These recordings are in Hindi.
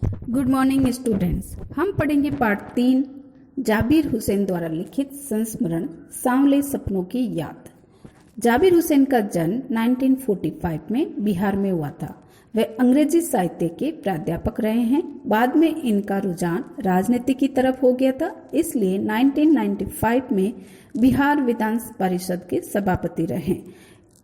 Good morning students. हम पढ़ेंगे पार्ट 3 जाबिर हुसैन द्वारा लिखित संस्मरण सांवले सपनों की याद। जाबिर हुसैन का जन्म 1945 में बिहार में हुआ था। वे अंग्रेजी साहित्य के प्राध्यापक रहे हैं। बाद में इनका रुझान राजनीति की तरफ हो गया था, इसलिए 1995 में बिहार विधान परिषद के सभापति रहे।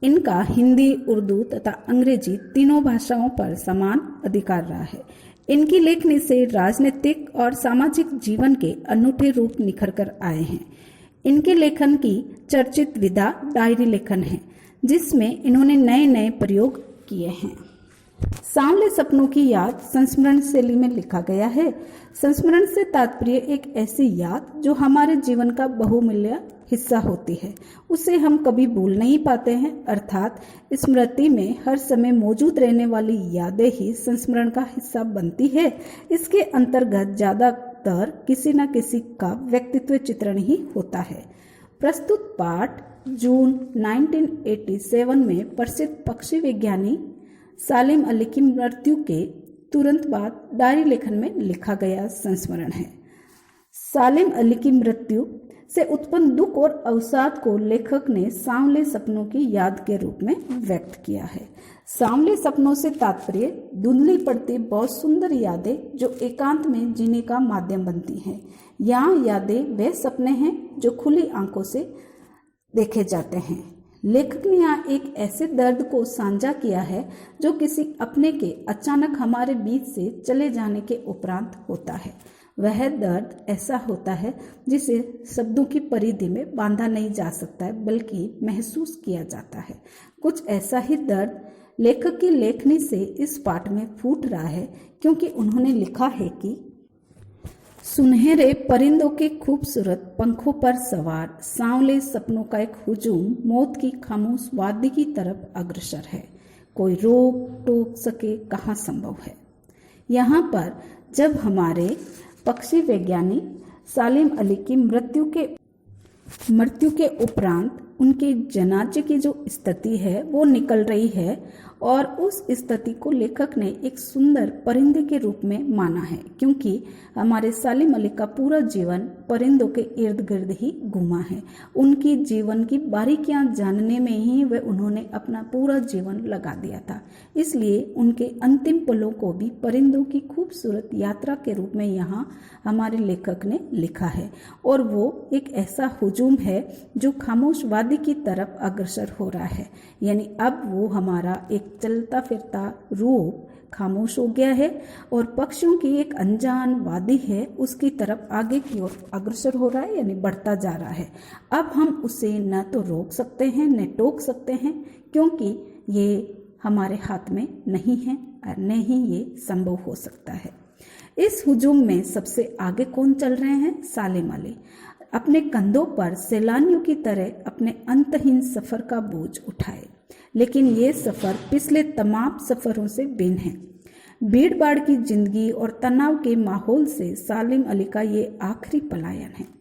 इनका हिंदी, उर्दू तथा अंग्रेजी तीनों भाषाओं पर समान अधिकार रहा है। इनकी लेखनी से राजनीतिक और सामाजिक जीवन के अनूठे रूप निखर कर आए हैं। इनके लेखन की चर्चित विधा डायरी लेखन है, जिसमें इन्होंने नए नए प्रयोग किए हैं। सांवले सपनों की याद संस्मरण शैली में लिखा गया है। संस्मरण से तात्पर्य एक ऐसी याद जो हमारे जीवन का बहुमूल्य हिस्सा होती है, उसे हम कभी भूल नहीं पाते हैं। अर्थात स्मृति में हर समय मौजूद रहने वाली यादें ही संस्मरण का हिस्सा बनती है। इसके अंतर्गत ज्यादातर किसी न किसी का व्यक्तित्व चित्रण ही होता है। प्रस्तुत पाठ जून 1987 में प्रसिद्ध पक्षी विज्ञानी सालिम अली की मृत्यु के तुरंत बाद डायरी लेखन में लिखा गया संस्मरण है। सालिम अली की मृत्यु से उत्पन्न दुख और अवसाद को लेखक ने सांवले सपनों की याद के रूप में व्यक्त किया है। सांवले सपनों से तात्पर्य धुंधली पड़ती बहुत सुंदर यादें जो एकांत में जीने का माध्यम बनती हैं। यहाँ यादें वे सपने हैं जो खुली आंखों से देखे जाते हैं। लेखक ने यहाँ एक ऐसे दर्द को साझा किया है जो किसी अपने के अचानक हमारे बीच से चले जाने के उपरांत होता है। वह दर्द ऐसा होता है जिसे शब्दों की परिधि में बांधा नहीं जा सकता है, बल्कि महसूस किया जाता है। कुछ ऐसा ही दर्द लेखक की लेखनी से इस पाठ में फूट रहा है, क्योंकि उन्होंने लिखा है कि सुनहरे परिंदों के खूबसूरत पंखों पर सवार सांवले सपनों का एक हुजूम मौत की खामोश वादी की तरफ अग्रसर है। कोई रोक टोक सके कहाँ संभव है। यहाँ पर जब हमारे पक्षी वैज्ञानिक सालिम अली की मृत्यु के उपरांत उनके जनाजे की जो स्थिति है वो निकल रही है, और उस स्थिति को लेखक ने एक सुंदर परिंदे के रूप में माना है, क्योंकि हमारे सालिम अली का पूरा जीवन परिंदों के इर्द गिर्द ही घूमा है। उनकी जीवन की बारीकियां जानने में ही वह उन्होंने अपना पूरा जीवन लगा दिया था। इसलिए उनके अंतिम पलों को भी परिंदों की खूबसूरत यात्रा के रूप में यहाँ हमारे लेखक ने लिखा है, और वो एक ऐसा हुजूम है जो खामोश वादी की तरफ अग्रसर हो रहा है। यानी अब वो हमारा एक चलता फिरता रूप खामोश हो गया है और पक्षियों की एक अनजान वादी है, उसकी तरफ आगे की ओर अग्रसर हो रहा है, यानी बढ़ता जा रहा है। अब हम उसे न तो रोक सकते हैं न टोक सकते हैं, क्योंकि ये हमारे हाथ में नहीं है और न ही ये संभव हो सकता है। इस हुजूम में सबसे आगे कौन चल रहे हैं? सालिम अली अपने कंधों पर सैलानियों की तरह अपने अंतहीन सफर का बोझ उठाए, लेकिन ये सफर पिछले तमाम सफरों से भिन्न है। भीड़ भाड़ की जिंदगी और तनाव के माहौल से सालिम अली का ये आखिरी पलायन है।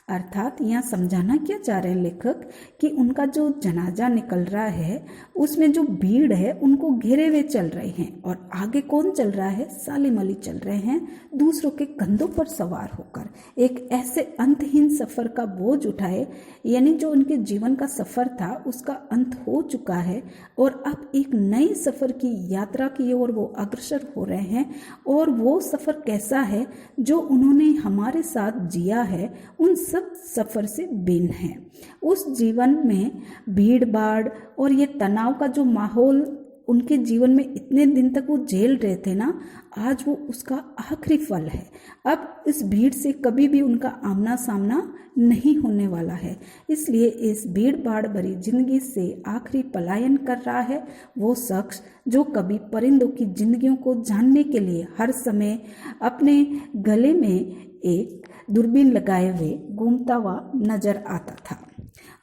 अर्थात यहाँ समझाना क्या चाह रहे हैं लेखक कि उनका जो जनाजा निकल रहा है उसमें जो भीड़ है उनको घेरे हुए चल रहे हैं, और आगे कौन चल रहा है? सालिम अली चल रहे हैं दूसरों के कंधों पर सवार होकर एक ऐसे अंतहीन सफर का बोझ उठाए। यानी जो उनके जीवन का सफर था उसका अंत हो चुका है, और अब एक नए सफर की यात्रा की ओर वो अग्रसर हो रहे हैं। और वो सफर कैसा है जो उन्होंने हमारे साथ जिया है, उन सब सफर से भिन्न है। उस जीवन में भीड़ भाड़ और ये तनाव का जो माहौल उनके जीवन में इतने दिन तक वो झेल रहे थे ना, आज वो उसका आखिरी फल है। अब इस भीड़ से कभी भी उनका आमना सामना नहीं होने वाला है। इसलिए इस भीड़ भाड़ भरी जिंदगी से आखिरी पलायन कर रहा है वो शख्स जो कभी परिंदों की जिंदगियों को जानने के लिए हर समय अपने गले में एक दूरबीन लगाए हुए घूमता हुआ नजर आता था,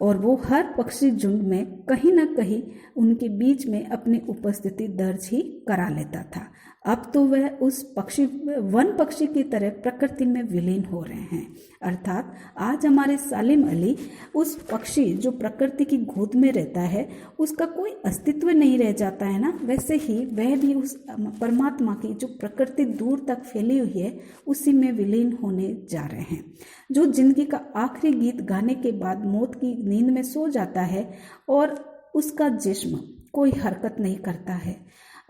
और वो हर पक्षी झुंड में कहीं ना कहीं उनके बीच में अपनी उपस्थिति दर्ज ही करा लेता था। अब तो वह उस पक्षी वन पक्षी की तरह प्रकृति में विलीन हो रहे हैं। अर्थात आज हमारे सालिम अली उस पक्षी जो प्रकृति की गोद में रहता है उसका कोई अस्तित्व नहीं रह जाता है ना, वैसे ही वह भी उस परमात्मा की जो प्रकृति दूर तक फैली हुई है उसी में विलीन होने जा रहे हैं। जो जिंदगी का आखिरी गीत गाने के बाद मौत की नींद में सो जाता है और उसका जिस्म कोई हरकत नहीं करता है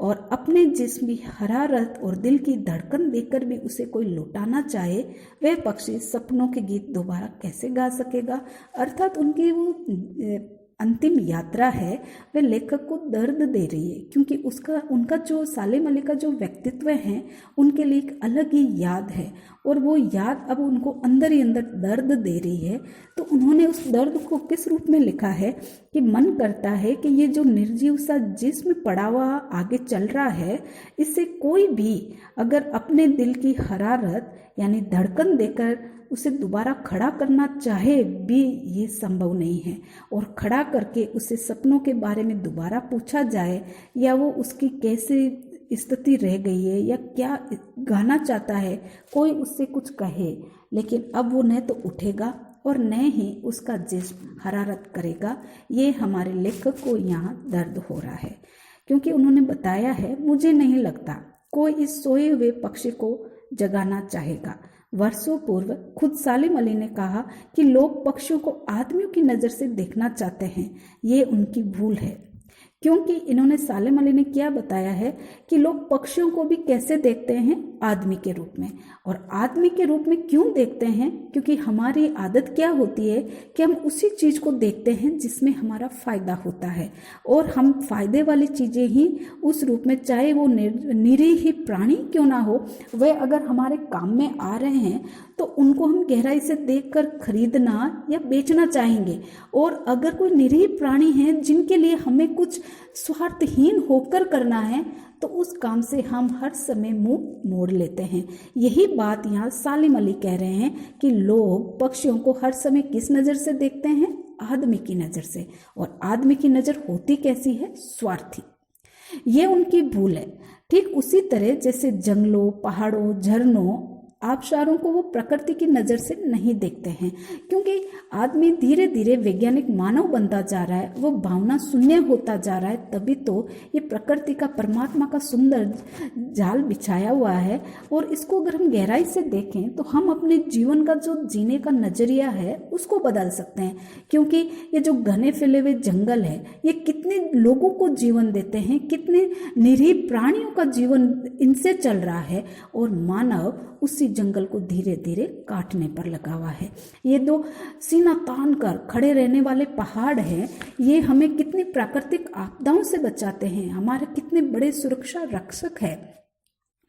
और अपने जिस्म की हरारत और दिल की धड़कन देखकर भी उसे कोई लौटाना चाहे, वह पक्षी सपनों के गीत दोबारा कैसे गा सकेगा। अर्थात उनकी वो अंतिम यात्रा है वह लेखक को दर्द दे रही है, क्योंकि उनका जो सालिम अली का जो व्यक्तित्व है उनके लिए एक अलग ही याद है और वो याद अब उनको अंदर ही अंदर दर्द दे रही है। तो उन्होंने उस दर्द को किस रूप में लिखा है कि मन करता है कि ये जो निर्जीव सा जिस्म पड़ा हुआ आगे चल रहा है, इससे कोई भी अगर अपने दिल की हरारत यानी धड़कन देकर उसे दोबारा खड़ा करना चाहे भी ये संभव नहीं है। और खड़ा करके उसे सपनों के बारे में दोबारा पूछा जाए या वो उसकी कैसे स्थिति रह गई है या क्या गाना चाहता है, कोई उससे कुछ कहे, लेकिन अब वो न तो उठेगा और न ही उसका जिस्म हरारत करेगा। ये हमारे लेखक को यहाँ दर्द हो रहा है, क्योंकि उन्होंने बताया है, मुझे नहीं लगता कोई इस सोए हुए पक्षी को जगाना चाहेगा। वर्षों पूर्व खुद सालिम अली ने कहा कि लोग पक्षियों को आदमियों की नज़र से देखना चाहते हैं। ये उनकी भूल है, क्योंकि इन्होंने सालिम अली ने क्या बताया है कि लोग पक्षियों को भी कैसे देखते हैं, आदमी के रूप में। और आदमी के रूप में क्यों देखते हैं, क्योंकि हमारी आदत क्या होती है कि हम उसी चीज़ को देखते हैं जिसमें हमारा फ़ायदा होता है और हम फायदे वाली चीज़ें ही उस रूप में, चाहे वो निरीह ही प्राणी क्यों ना हो, वह अगर हमारे काम में आ रहे हैं तो उनको हम गहराई से देखकर खरीदना या बेचना चाहेंगे। और अगर कोई निरीह प्राणी है जिनके लिए हमें कुछ स्वार्थहीन होकर करना है तो उस काम से हम हर समय मुंह मोड़ लेते हैं। यही बात यहाँ सालिम अली कह रहे हैं कि लोग पक्षियों को हर समय किस नज़र से देखते हैं, आदमी की नज़र से। और आदमी की नज़र होती कैसी है, स्वार्थी। ये उनकी भूल है। ठीक उसी तरह जैसे जंगलों, पहाड़ों, झरनों, आबशारों को वो प्रकृति की नज़र से नहीं देखते हैं, क्योंकि आदमी धीरे धीरे वैज्ञानिक मानव बनता जा रहा है, वो भावना शून्य होता जा रहा है। तभी तो ये प्रकृति का, परमात्मा का सुंदर जाल बिछाया हुआ है। और इसको अगर हम गहराई से देखें तो हम अपने जीवन का जो जीने का नज़रिया है उसको बदल सकते हैं, क्योंकि ये जो घने फैले हुए जंगल है ये कितने लोगों को जीवन देते हैं, कितने निरीह प्राणियों का जीवन इनसे चल रहा है, और मानव उसी जंगल को धीरे धीरे काटने पर लगा हुआ है। ये दो सीना तान कर खड़े रहने वाले पहाड़ हैं, ये हमें कितनी प्राकृतिक आपदाओं से बचाते हैं, हमारे कितने बड़े सुरक्षा रक्षक है।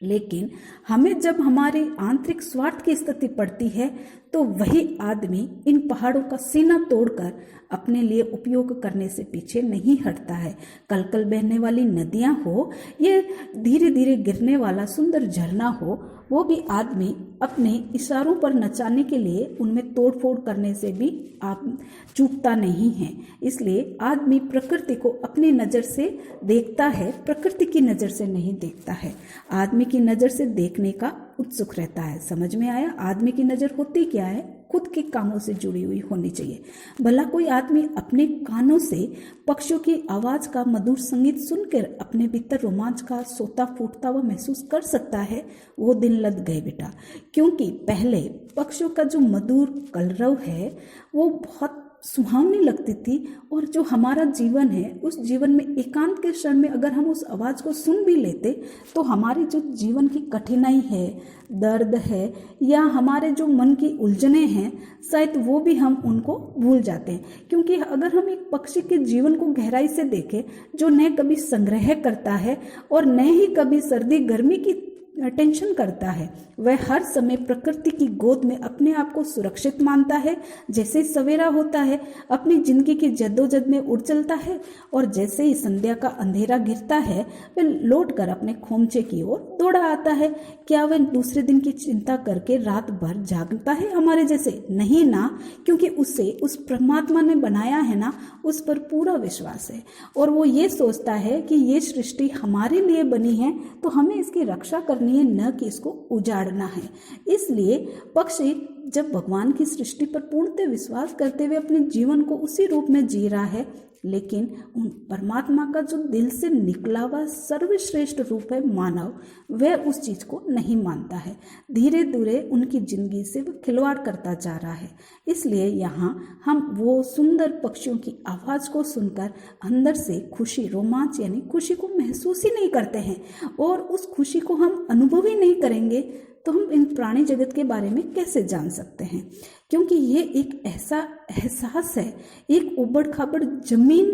लेकिन हमें जब हमारी आंतरिक स्वार्थ की स्थिति पड़ती है तो वही आदमी इन पहाड़ों का सीना तोड़कर अपने लिए उपयोग करने से पीछे नहीं हटता है। कल कल बहने वाली नदियां हो, ये धीरे धीरे गिरने वाला सुंदर झरना हो, वो भी आदमी अपने इशारों पर नचाने के लिए उनमें तोड़फोड़ करने से भी आप चूकता नहीं है। इसलिए आदमी प्रकृति को अपनी नज़र से देखता है, प्रकृति की नज़र से नहीं देखता है। आदमी की नज़र से देखने का उत्सुक रहता है। समझ में आया? आदमी की नज़र होती क्या है, खुद के कामों से जुड़ी हुई होनी चाहिए। भला कोई आदमी अपने कानों से पक्षियों की आवाज़ का मधुर संगीत सुनकर अपने भीतर रोमांच का सोता फूटता हुआ महसूस कर सकता है? वो दिन लद गए बेटा, क्योंकि पहले पक्षियों का जो मधुर कलरव है वो बहुत सुहावनी लगती थी। और जो हमारा जीवन है उस जीवन में एकांत के क्षण में अगर हम उस आवाज़ को सुन भी लेते तो हमारी जो जीवन की कठिनाई है, दर्द है, या हमारे जो मन की उलझने हैं, शायद वो भी हम उनको भूल जाते हैं। क्योंकि अगर हम एक पक्षी के जीवन को गहराई से देखें, जो न कभी संग्रह करता है और न ही कभी सर्दी गर्मी की टेंशन करता है। वह हर समय प्रकृति की गोद में अपने आप को सुरक्षित मानता है। जैसे ही सवेरा होता है अपनी जिंदगी की जद्दोजहद में उड़ चलता है और जैसे ही संध्या का अंधेरा गिरता है वह लौटकर अपने खोमचे की ओर दौड़ा आता है। क्या वह दूसरे दिन की चिंता करके रात भर जागता है हमारे जैसे? नहीं ना, क्योंकि उसे उस परमात्मा ने बनाया है ना, उस पर पूरा विश्वास है और वो ये सोचता है कि ये सृष्टि हमारे लिए बनी है तो हमें इसकी रक्षा करनी है, न कि इसको उजाड़ना है। इसलिए पक्षी जब भगवान की सृष्टि पर पूर्णतः विश्वास करते हुए अपने जीवन को उसी रूप में जी रहा है, लेकिन उन परमात्मा का जो दिल से निकला हुआ सर्वश्रेष्ठ रूप है मानव, वह उस चीज को नहीं मानता है। धीरे धीरे उनकी जिंदगी से वह खिलवाड़ करता जा रहा है। इसलिए यहाँ हम वो सुंदर पक्षियों की आवाज को सुनकर अंदर से खुशी, रोमांच यानी खुशी को महसूस ही नहीं करते हैं और उस खुशी को हम अनुभव ही नहीं करेंगे तो हम इन प्राणी जगत के बारे में कैसे जान सकते हैं? क्योंकि ये एक ऐसा एहसास है, एक उबड़ खाबड़ जमीन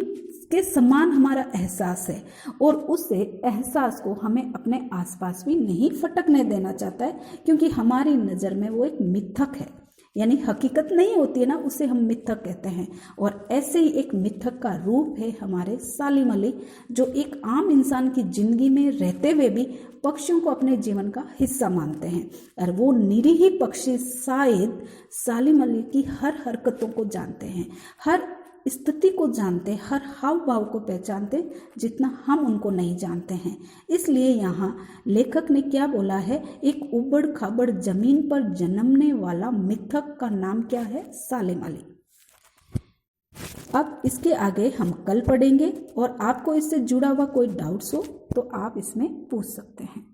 के समान हमारा एहसास है और उस एहसास को हमें अपने आसपास भी नहीं फटकने देना चाहता है, क्योंकि हमारी नज़र में वो एक मिथक है, यानी हकीकत नहीं होती है ना, उसे हम मिथक कहते हैं। और ऐसे ही एक मिथक का रूप है हमारे सालिम अली, जो एक आम इंसान की जिंदगी में रहते हुए भी पक्षियों को अपने जीवन का हिस्सा मानते हैं। और वो निरीह पक्षी शायद सालिम अली की हर हरकतों को जानते हैं, हर स्थिति को जानते, हर हाव भाव को पहचानते, जितना हम उनको नहीं जानते हैं। इसलिए यहाँ लेखक ने क्या बोला है, एक उबड़ खाबड़ जमीन पर जन्मने वाला मिथक का नाम क्या है? सालिम अली। अब इसके आगे हम कल पढ़ेंगे और आपको इससे जुड़ा हुआ कोई डाउट्स हो तो आप इसमें पूछ सकते हैं।